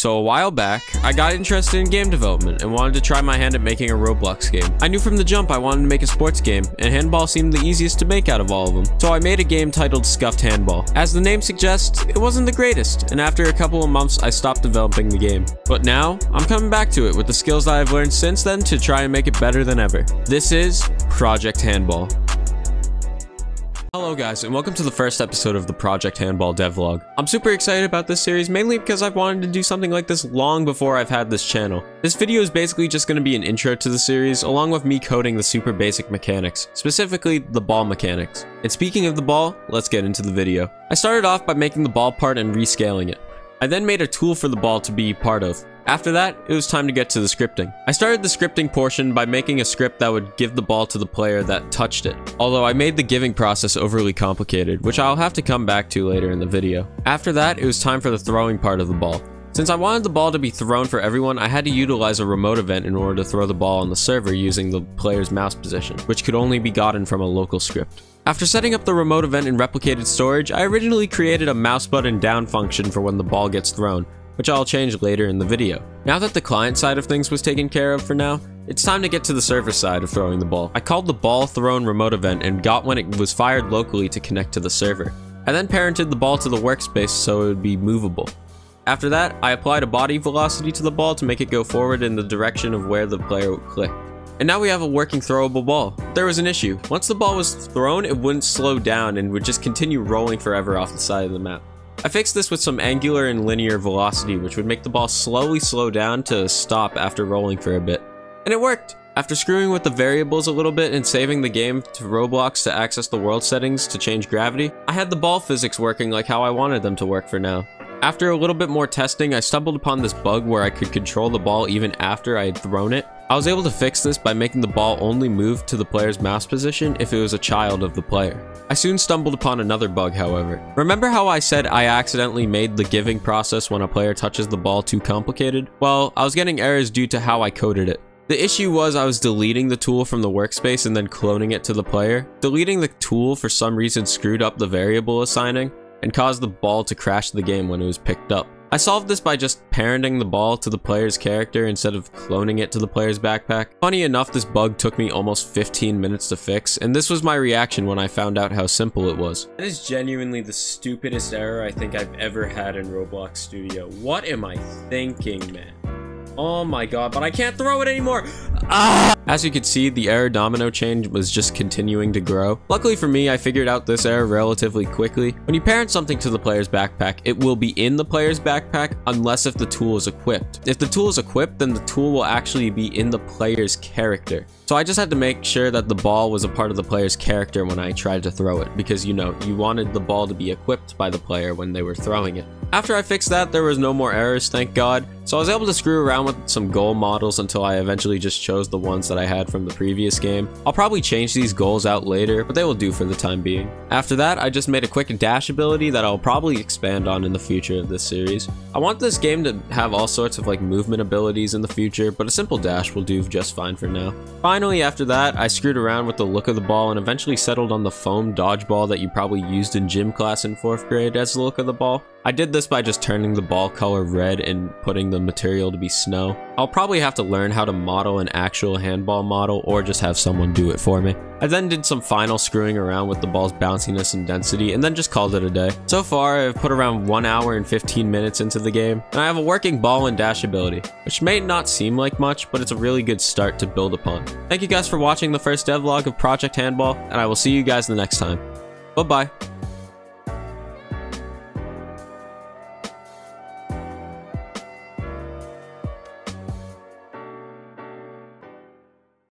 So a while back, I got interested in game development and wanted to try my hand at making a Roblox game. I knew from the jump I wanted to make a sports game, and Handball seemed the easiest to make out of all of them. So I made a game titled Scuffed Handball. As the name suggests, it wasn't the greatest, and after a couple of months I stopped developing the game. But now, I'm coming back to it with the skills that I've learned since then to try and make it better than ever. This is Project Handball. Hello guys, and welcome to the first episode of the Project Handball devlog. I'm super excited about this series, mainly because I've wanted to do something like this long before I've had this channel. This video is basically just going to be an intro to the series, along with me coding the super basic mechanics, specifically the ball mechanics. And speaking of the ball, let's get into the video. I started off by making the ball part and rescaling it. I then made a tool for the ball to be part of. After that, it was time to get to the scripting. I started the scripting portion by making a script that would give the ball to the player that touched it, although I made the giving process overly complicated, which I'll have to come back to later in the video. After that, it was time for the throwing part of the ball. Since I wanted the ball to be thrown for everyone, I had to utilize a remote event in order to throw the ball on the server using the player's mouse position, which could only be gotten from a local script. After setting up the remote event in replicated storage, I originally created a mouse button down function for when the ball gets thrown, which I'll change later in the video. Now that the client side of things was taken care of for now, it's time to get to the server side of throwing the ball. I called the ball thrown remote event and got when it was fired locally to connect to the server. I then parented the ball to the workspace so it would be movable. After that, I applied a body velocity to the ball to make it go forward in the direction of where the player would click. And now we have a working throwable ball. There was an issue. Once the ball was thrown, it wouldn't slow down and would just continue rolling forever off the side of the map. I fixed this with some angular and linear velocity, which would make the ball slowly slow down to a stop after rolling for a bit. And it worked! After screwing with the variables a little bit and saving the game to Roblox to access the world settings to change gravity, I had the ball physics working like how I wanted them to work for now. After a little bit more testing, I stumbled upon this bug where I could control the ball even after I had thrown it. I was able to fix this by making the ball only move to the player's mouse position if it was a child of the player. I soon stumbled upon another bug, however. Remember how I said I accidentally made the giving process when a player touches the ball too complicated? Well, I was getting errors due to how I coded it. The issue was I was deleting the tool from the workspace and then cloning it to the player. Deleting the tool for some reason screwed up the variable assigning and caused the ball to crash the game when it was picked up. I solved this by just parenting the ball to the player's character instead of cloning it to the player's backpack. Funny enough, this bug took me almost 15 minutes to fix, and this was my reaction when I found out how simple it was. That is genuinely the stupidest error I think I've ever had in Roblox Studio. What am I thinking, man? Oh my god, but I can't throw it anymore! Ah! As you can see, the error domino chain was just continuing to grow. Luckily for me, I figured out this error relatively quickly. When you parent something to the player's backpack, it will be in the player's backpack unless if the tool is equipped. If the tool is equipped, then the tool will actually be in the player's character. So I just had to make sure that the ball was a part of the player's character when I tried to throw it, because you know, you wanted the ball to be equipped by the player when they were throwing it. After I fixed that, there was no more errors, thank God. So I was able to screw around with some goal models until I eventually just chose the ones that I had from the previous game. I'll probably change these goals out later, but they will do for the time being. After that, I just made a quick dash ability that I'll probably expand on in the future of this series. I want this game to have all sorts of like movement abilities in the future, but a simple dash will do just fine for now. Finally, after that, I screwed around with the look of the ball and eventually settled on the foam dodgeball that you probably used in gym class in 4th grade as the look of the ball. I did this by just turning the ball color red and putting the material to be snow. I'll probably have to learn how to model an actual handball model or just have someone do it for me. I then did some final screwing around with the ball's bounciness and density and then just called it a day. So far, I've put around 1 hour and 15 minutes into the game, and I have a working ball and dash ability, which may not seem like much, but it's a really good start to build upon. Thank you guys for watching the first devlog of Project Handball, and I will see you guys the next time. Bye-bye.